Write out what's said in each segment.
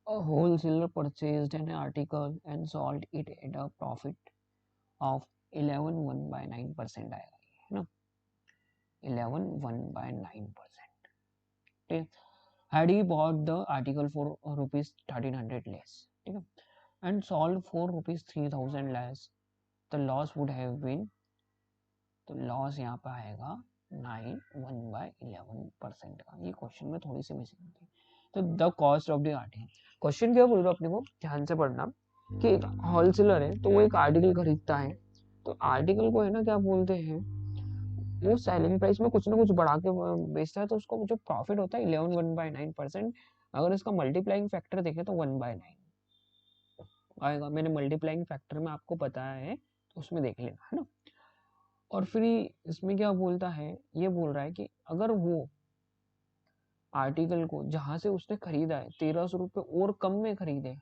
A wholesaler purchased an article and sold it at a profit of 11 1 by 9% आएगा है ना, 11 1 by 9%. ठीक है, had he bought the article for rupees 1300 less, ठीक है, and sold for rupees 3000 less, the loss would have been, तो loss यहाँ पे आएगा 9 1 बाय 11% का. ये क्वेश्चन में थोड़ी सी मिसिंग थी. तो the cost of the article, question क्या बोल रहा अपने को ध्यान से पढ़ना कि एक होलसेलर है तो वो एक आर्टिकल खरीदता है, तो आर्टिकल को है ना क्या बोलते हैं, वो सेलिंग प्राइस में कुछ ना कुछ बढ़ा के बेचता है, तो उसको जो प्रॉफिट होता है 11 1 बाय 9%. अगर इसका मल्टीप्लाइंग फैक्टर देखें तो 1 बाय 9 आएगा. मैंने मल्टीप्लाइंग फैक्टर में आपको बताया है, तो उसमें देख लेना है ना. और फिर इसमें क्या बोलता है, ये बोल रहा है कि अगर वो आर्टिकल को जहां से उसने खरीदा है 1300 रुपये और कम में खरीदे,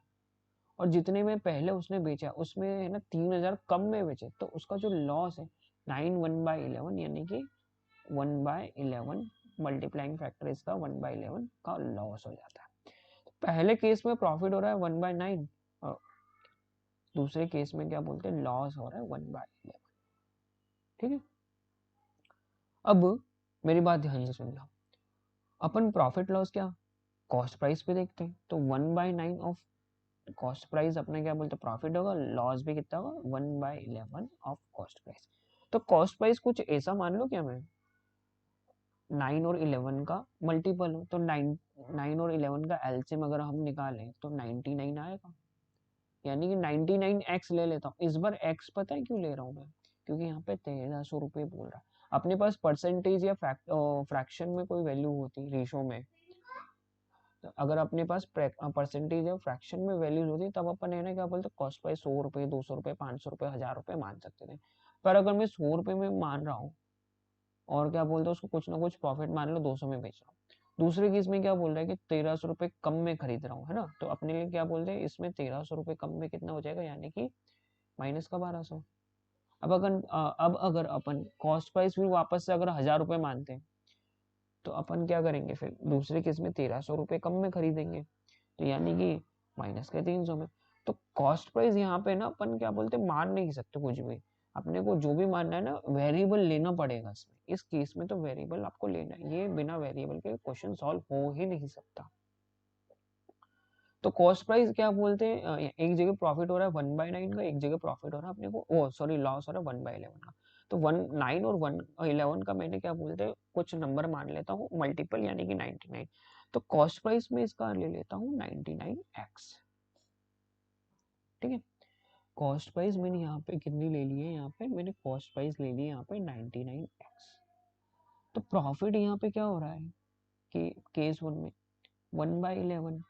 और जितने में पहले उसने बेचा उसमें है ना 3000 कम में बेचे, तो उसका जो लॉस है 9 1 बाय 11, यानी कि 1 बाय 11 मल्टीप्लाइंग फैक्टर इसका 1 बाय 11 का लॉस हो जाता है. पहले केस में प्रॉफिट हो रहा है 1 बाय 9, और दूसरे केस में क्या बोलते हैं, लॉस हो रहा है 1 बाय 11. ठीक है, अब मेरी बात ध्यान से सुन लो. अपन प्रॉफिट लॉस क्या कॉस्ट प्राइस पे देखते हैं, तो 1 बाय 9 ऑफ कॉस्ट प्राइस अपने क्या बोलते हैं प्रॉफिट होगा, लॉस भी कितना होगा 1 बाय 11 ऑफ कॉस्ट प्राइस. तो कॉस्ट प्राइस कुछ ऐसा मान लो क्या, मैं 9 और 11 का मल्टीपल हो, तो 9 और 11 का एलसीएम अगर हम निकालें तो 99 आएगा, यानी कि 99x ले लेता हूँ. इस बार x पता है क्यों ले रहा हूँ मैं, क्योंकि यहाँ पे 1300 रुपये बोल रहा है. अपने पास परसेंटेज या फ्रैक्शन में कोई वैल्यू होती रेशो में, तो अगर अपने पास परसेंटेज या फ्रैक्शन में वैल्यूज होती तब अपन है ना क्या बोलते कॉस्ट प्राइस 100 रुपये 200 रुपये 500 रुपये 1000 रुपये मान सकते थे. पर अगर मैं 100 रुपये में मान रहा हूँ और क्या बोलते हैं उसको कुछ ना कुछ प्रॉफिट मान लो 200 में बेच रहा हूँ, दूसरे केस में क्या बोल रहा है कि 1300 रुपये कम में खरीद रहा हूँ है ना, तो अपने लिए क्या बोलते हैं इसमें 1300 रुपये कम में कितना हो जाएगा, यानी कि माइनस का 1200. अब अगर अपन कॉस्ट प्राइस भी वापस से अगर 1000 रुपये मानते हैं, तो अपन क्या करेंगे फिर दूसरे केस में 1300 रुपये कम में खरीदेंगे, तो यानी कि माइनस के 300 में. तो कॉस्ट प्राइस यहाँ पे ना अपन क्या बोलते मान नहीं सकते कुछ भी, अपने को जो भी मानना है ना वेरिएबल लेना पड़ेगा इसमें. इस केस में तो वेरिएबल आपको लेना है, ये बिना वेरिएबल के क्वेश्चन सॉल्व हो ही नहीं सकता. तो कॉस्ट प्राइस क्या बोलते हैं, एक जगह प्रॉफिट हो रहा है 1/9 का, एक जगह प्रॉफिट हो रहा है अपने को ओ सॉरी लॉस हो रहा है 1/11 का. तो 1/9 और 1/11 का मैंने क्या बोलते हैं कुछ नंबर मान लेता हूँ मल्टीपल, यानी कि 99. तो कॉस्ट प्राइस में इसका ले लेता हूँ 99x. ठीक है, कॉस्ट प्राइस मैंने यहाँ पे कितनी ले ली है, यहाँ पे मैंने कॉस्ट प्राइस ले ली है यहाँ पे 99x. तो प्रॉफिट यहाँ पे क्या हो रहा है कि केस 1 में 1/11,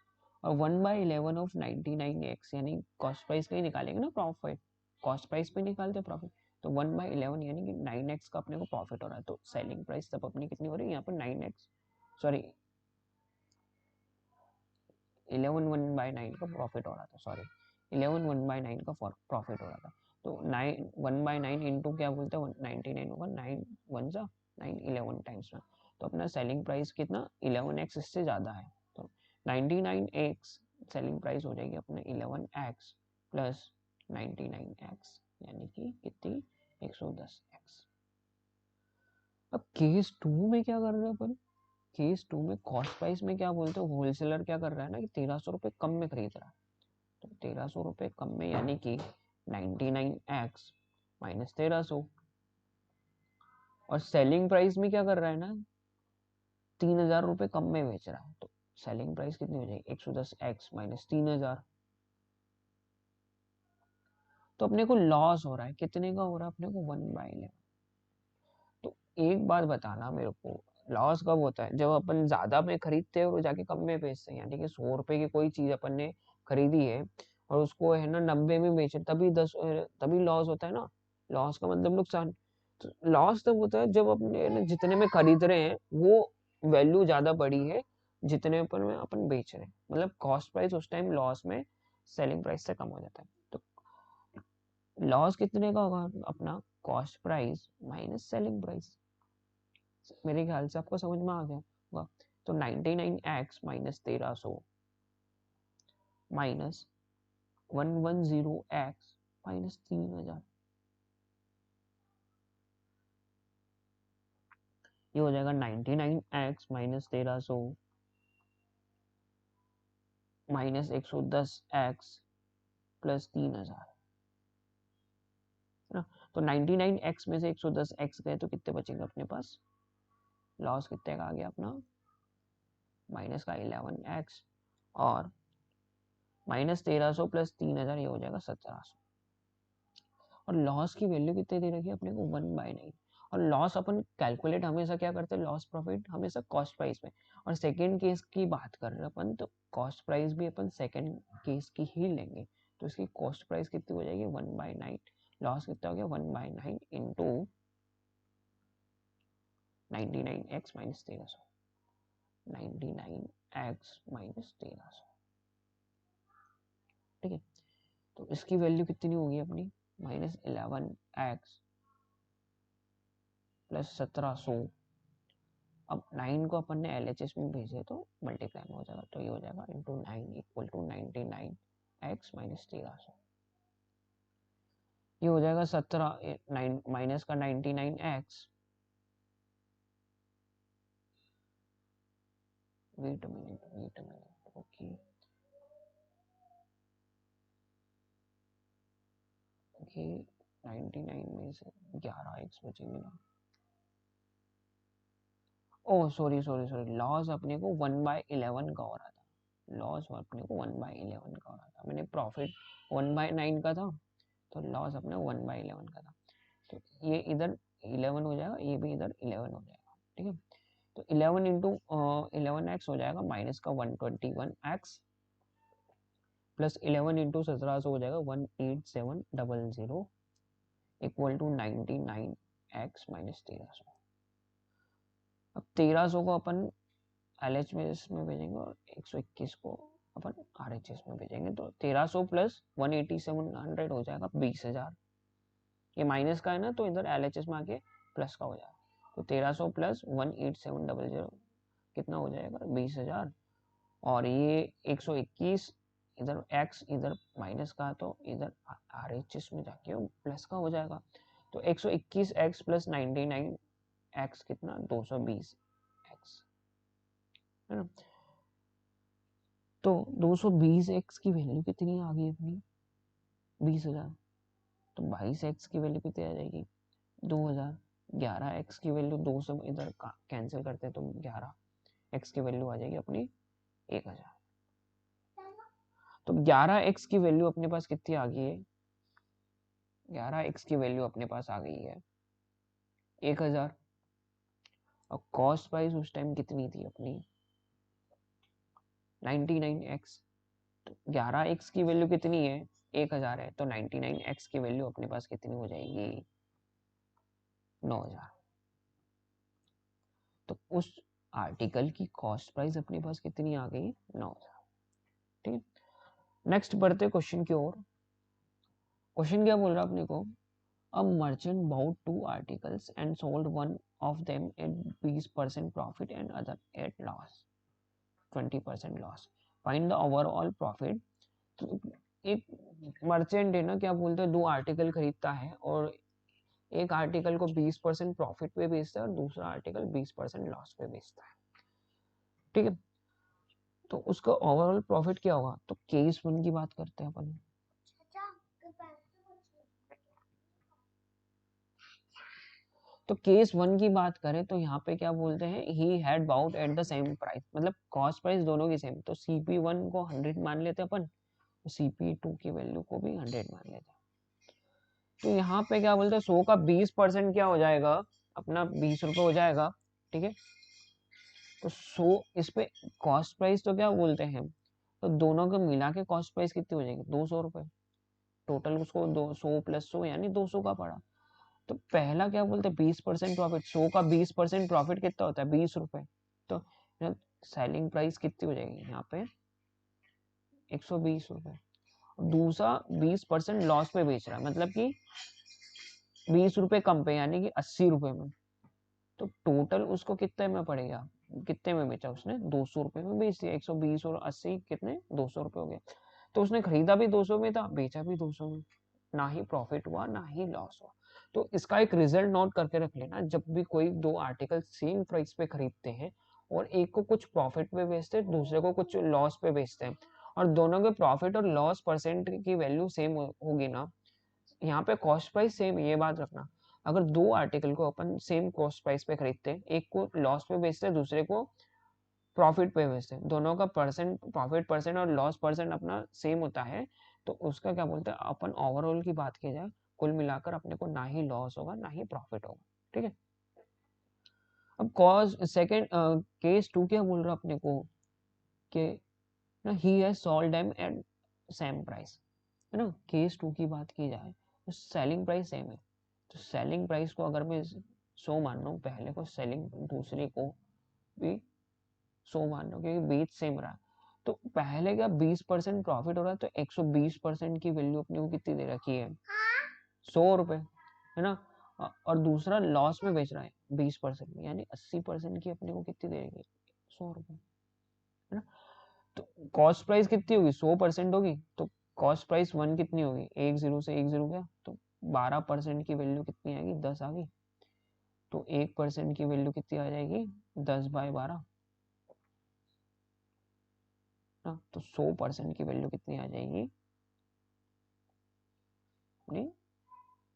और 1/11 ऑफ 99x, यानी कॉस्ट प्राइस का ही निकालेंगे ना प्रॉफिट, कॉस्ट प्राइस पे निकालते प्रॉफिट. तो 1/11 यानी कि 9x का अपने को प्रॉफिट हो रहा है, तो सेलिंग प्राइस तब अपनी कितनी हो रही है यहाँ पर 9x, सॉरी 11 1/9 का प्रॉफिट हो रहा था, सॉरी 11 1/9 का प्रॉफिट हो रहा था. तो 9 1/9 इंटू क्या बोलते हैं 99 होगा, 9 1 जा 9 11 टाइम्स में, तो अपना सेलिंग प्राइस कितना 11x इससे ज़्यादा है, तो 99x सेलिंग प्राइस हो जाएगी अपने 11x प्लस 99x, यानी कि कितनी 110x. अब केस 2 में क्या कर रहे हैं अपन, केस 2 में कॉस्ट प्राइस में क्या बोलते हैं होलसेलर क्या कर रहा है ना कि 1300 रुपये कम में खरीद रहा है, तो 1300 रुपये कम में यानी कि 99x माइनस 1300, और सेलिंग प्राइस में क्या कर रहा है ना 3000 रुपये कम में बेच रहा है, तो सेलिंग प्राइस कितनी हो जाएगी 110x माइनस 3000. तो अपने को लॉस हो रहा है, कितने का हो रहा है अपने को 1/11. तो एक बात बताना मेरे को, लॉस कब होता है जब अपन ज्यादा में खरीदते हैं और जाके कम में बेचते हैं, यानी कि 100 रुपए की कोई चीज अपन ने खरीदी है और उसको है ना 90 में बेचे, तभी लॉस होता है ना. लॉस का मतलब नुकसान. तो लॉस तब होता है जब अपने जितने में खरीद रहे हैं वो वैल्यू ज्यादा बड़ी है जितने पर में अपन बेच रहे हैं, मतलब कॉस्ट प्राइस उस टाइम लॉस में सेलिंग प्राइस से कम हो जाता है. तो लॉस कितने का होगा अपना cost price minus selling price. मेरे ख्याल से आपको समझ में आ गया होगा. तो 99x minus 1300 minus 110x minus 3000, ये हो जाएगा 99x minus 1300 minus 110x plus 3000 है ना। तो 99x में से 110x गए तो कितने बचेंगे अपने पास, लॉस कितने का आ गया अपना, माइनस का 11x और माइनस 1300 प्लस 3000, ये हो जाएगा 1700। और लॉस की वैल्यू कितने दे रखी है अपने को, 1/9। और लॉस अपन कैलकुलेट हमेशा क्या करते हैं, लॉस प्रॉफिट हमेशा कॉस्ट प्राइस में। और सेकेंड केस की बात कर रहे हैं अपन, तो कॉस्ट प्राइस भी अपन सेकेंड केस की ही लेंगे। तो इसकी कॉस्ट प्राइस कितनी हो जाएगी, 1/9। लॉस कितना हो गया, 1/9 into 99x minus 1300, 99x minus 1300, ठीक है। तो इसकी वैल्यू कितनी होगी अपनी, माइनस 11x प्लस 1700। अब 9 को अपन ने LHS में भेजे तो मल्टीप्लाई में हो जाएगा, तो ये हो जाएगा into 9 equal to 99x minus 1300। ये हो जाएगा 17 9 माइनस का 99x, wait a minute okay, okay 99 में से 11x बचेंगे ना, oh sorry sorry sorry, loss अपने को 1/11 का हो रहा था, लॉस अपने को 1/11 का हो रहा था, मैंने प्रॉफिट 1/9 का था, तो लॉस अपने 1/11 का था। तो ये इधर 11 हो जाएगा, ये भी इधर 11 हो जाएगा, ठीक है। तो 11 इंटू 11x हो जाएगा माइनस का 121x प्लस 11 इंटू 1700 हो जाएगा 18700 इक्वल टू 99x माइनस 1300। अब 1300 को अपन LHS में भेजेंगे और 121 को अपन RHS में भेजेंगे, तो 1300 प्लस 18700 हो जाएगा 20,000। ये माइनस का है ना, तो इधर LHS में आके प्लस का हो जाएगा, तो 1300 प्लस 18700 कितना हो जाएगा, 20,000। और ये 121 इधर x इधर माइनस का, तो इधर RHS में जाके प्लस का हो जाएगा, तो 121x प्लस 99x कितना, 220x है ना। तो 220x की वैल्यू कितनी आ गई अपनी, 20,000। तो 22x की वैल्यू कितनी आ जाएगी, 2000। 11x की वैल्यू 2 से इधर कैंसिल करते हैं तो 11x की वैल्यू आ जाएगी अपनी 1000। तो 11x की वैल्यू अपने पास कितनी आ गई है, 11x की वैल्यू अपने पास आ गई है 1000। और कॉस्ट प्राइस उस टाइम कितनी थी अपनी, 99x। तो 11x की वैल्यू कितनी है, 1000 है, तो 99x की वैल्यू अपने पास कितनी हो जाएगी, 9000। तो उस आर्टिकल की कॉस्ट प्राइस अपने पास कितनी आ गई, 9000, ठीक है। नेक्स्ट बढ़ते क्वेश्चन की ओर। क्वेश्चन क्या बोल रहा है अपने को, a merchant bought 2 articles and sold one of them at 20% profit and other at loss 20% loss, find the overall profit। तो एक मर्चेंट है ना, क्या बोलते हैं, 2 आर्टिकल खरीदता है और एक आर्टिकल को 20% प्रॉफिट पे बेचता है और दूसरा आर्टिकल 20% लॉस पे बेचता है, ठीक है। तो उसका ओवरऑल प्रॉफिट क्या होगा, तो केस 1 की बात करते हैं अपन। तो केस 1 की बात करें तो यहाँ पे क्या बोलते हैं, he had bought at the same price, मतलब कॉस्ट प्राइस दोनों की सेम, तो CP1 को 100 मान लेते हैं अपन, तो CP2 की वैल्यू को भी 100 मान लेते हैं। तो यहाँ पे क्या बोलते हैं, 100 का 20% क्या हो जाएगा अपना, 20 रुपए हो जाएगा, ठीक है। तो 100 इस पे कॉस्ट प्राइस तो क्या बोलते हैं, तो दोनों को मिला के कॉस्ट प्राइस कितनी हो जाएगी, 200 रुपए टोटल, उसको 200 प्लस 100 यानी 200 का पड़ा। तो पहला क्या बोलते हैं, 20% प्रॉफिट, 100 का 20% प्रॉफिट कितना होता है, 20 रुपए। तो सेलिंग प्राइस कितनी हो जाएगी यहाँ पे, 120 रुपए। दूसरा 20% लॉस पे बेच रहा है, मतलब कि 20 रुपए कम पे, यानी कि 80 रुपए में। तो टोटल उसको कितने में पड़ेगा, कितने में बेचा उसने, 200 रुपए में बेच दिया, 120 और 80 कितने, 200 रुपए हो गए। तो उसने खरीदा भी 200 में था, बेचा भी 200 में, ना ही प्रॉफिट हुआ ना ही लॉस हुआ। तो इसका एक रिजल्ट नोट करके रख लेना, जब भी कोई दो आर्टिकल सेम प्राइस पे खरीदते हैं और एक को कुछ प्रॉफिट पे बेचते हैं, दूसरे को कुछ लॉस पे बेचते हैं, और दोनों के प्रॉफिट और लॉस परसेंट की वैल्यू सेम होगी ना, यहाँ पे कॉस्ट प्राइस सेम, ये बात रखना। अगर दो आर्टिकल को अपन सेम कॉस्ट प्राइस पे खरीदते हैं, एक को लॉस पे बेचते हैं, दूसरे को प्रॉफिट पे बेचते हैं, दोनों का परसेंट, प्रॉफिट परसेंट और लॉस परसेंट अपना सेम होता है, तो उसका क्या बोलते हैं अपन, ओवरऑल की बात की जाए, कुल मिलाकर अपने को ना ही लॉस होगा ना ही प्रॉफिट होगा। ठीक है। अब कॉज सेकंड केस टू क्या बोल रहा है अपने को कि ना he has sold them at same price, है ना। केस टू की बात की जाए तो सेलिंग प्राइस सेम है, तो सेलिंग प्राइस को अगर मैं 100 मान रहा हूँ पहले को, सेलिंग दूसरे को भी 100 मान लो, क्योंकि बीच सेम रहा, तो पहले का 20% प्रॉफिट हो रहा है, तो 120% की वैल्यू अपने को कितनी दे रखी है, 100 रुपए, है ना। और दूसरा लॉस में बेच रहा है 20% में, यानी 80% की अपने को कितनी देगी, 100 रुपए, है ना। तो कॉस्ट प्राइस कितनी होगी, 100% होगी, तो कॉस्ट प्राइस 1 कितनी होगी, 10 से 10 गया, तो 12% की वैल्यू कितनी आएगी, 10 आ गई, तो 1% की वैल्यू कितनी आ जाएगी, 10/12 ना। तो 100% की वैल्यू कितनी आ जाएगी अपनी,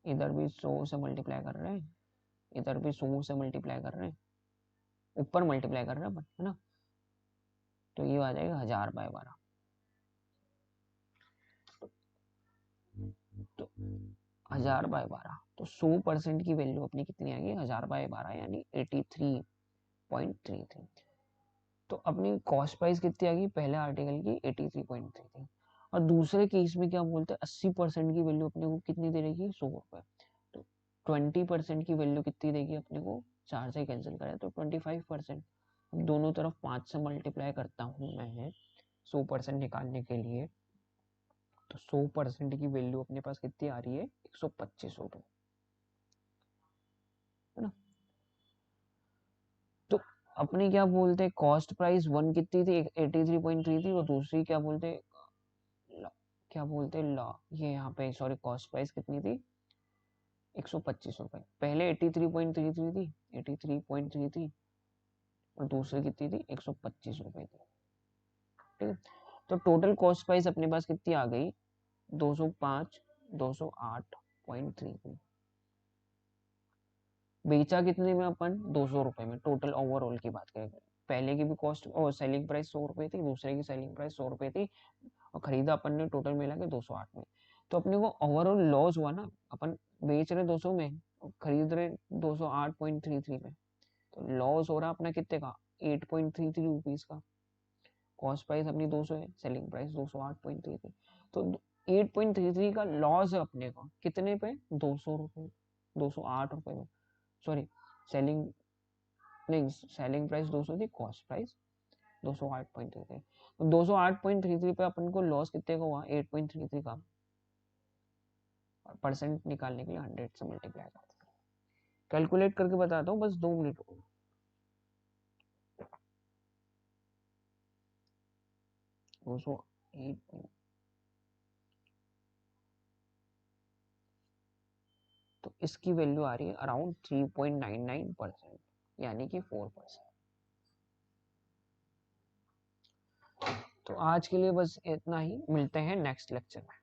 इधर भी 100 से मल्टीप्लाई कर रहे हैं, इधर भी 100 से मल्टीप्लाई कर रहे हैं, ऊपर मल्टीप्लाई कर रहे हैं, है ना। तो ये आ जाएगा 1000/12, तो 1000/12, तो 100% की वैल्यू अपनी कितनी आएगी, 1000/12 यानी 83.33। तो अपनी कॉस्ट प्राइस कितनी आ गई पहले आर्टिकल की, 83.33, और दूसरे केस में क्या बोलते हैं, 80% की वैल्यू अपने को कितनी दे देगी, 100 रुपए, तो 20% की वैल्यू कितनी देगी अपने को, 4 से कैंसिल करें तो 25%, दोनों तरफ 5 से मल्टीप्लाई करता हूँ मैं 100% निकालने के लिए, तो 100% की वैल्यू अपने पास कितनी आ रही है, 125 रुपए, है ना। तो अपनी क्या बोलते हैं कॉस्ट प्राइस 1 कितनी थी, 83.3 थी, और दूसरी क्या बोलते हैं, क्या बोलते हैं लॉ, ये यहाँ पे सॉरी, कॉस्ट प्राइस कितनी थी, 125 रुपए, पहले 83.33 थी, 83.3 थी, और दूसरी कितनी थी, 125 रुपए थी। ठीक है। तो टोटल कॉस्ट प्राइस अपने पास कितनी आ गई, 205, 208.33। बेचा कितने में अपन, 200 रुपए में, टोटल ओवरऑल की बात करें, पहले की भी कॉस्ट और सेलिंग प्राइस 100 रुपए थी, दूसरे की सेलिंग प्राइस 100 रुपए थी, और खरीदा अपन ने टोटल मिला के 208 में, तो अपने को ओवरऑल लॉस हुआ ना, अपन बेच रहे 200 में और खरीद रहे 208.33 में, तो लॉस हो रहा अपना कितने का, 8.33 रुपीज का। कॉस्ट प्राइस अपनी 200 है, सेलिंग प्राइस 208.33, तो 8.33 का लॉस है अपने को कितने पे, 200 रुपए, 208 रुपए में, सॉरी, सेलिंग नहीं, सेलिंग प्राइस 200 थी, कॉस्ट प्राइस 208.33, तो 208.33 पे अपन को लॉस कितने का हुआ, 8.33 का, और परसेंट निकालने के लिए 100 से मल्टीप्लाई करते हैं, कैलकुलेट करके बताता हूँ, बस 2 मिनट। 208, तो इसकी वैल्यू आ रही है अराउंड 3.99%, यानी कि 4%। तो आज के लिए बस इतना ही, मिलते हैं नेक्स्ट लेक्चर में।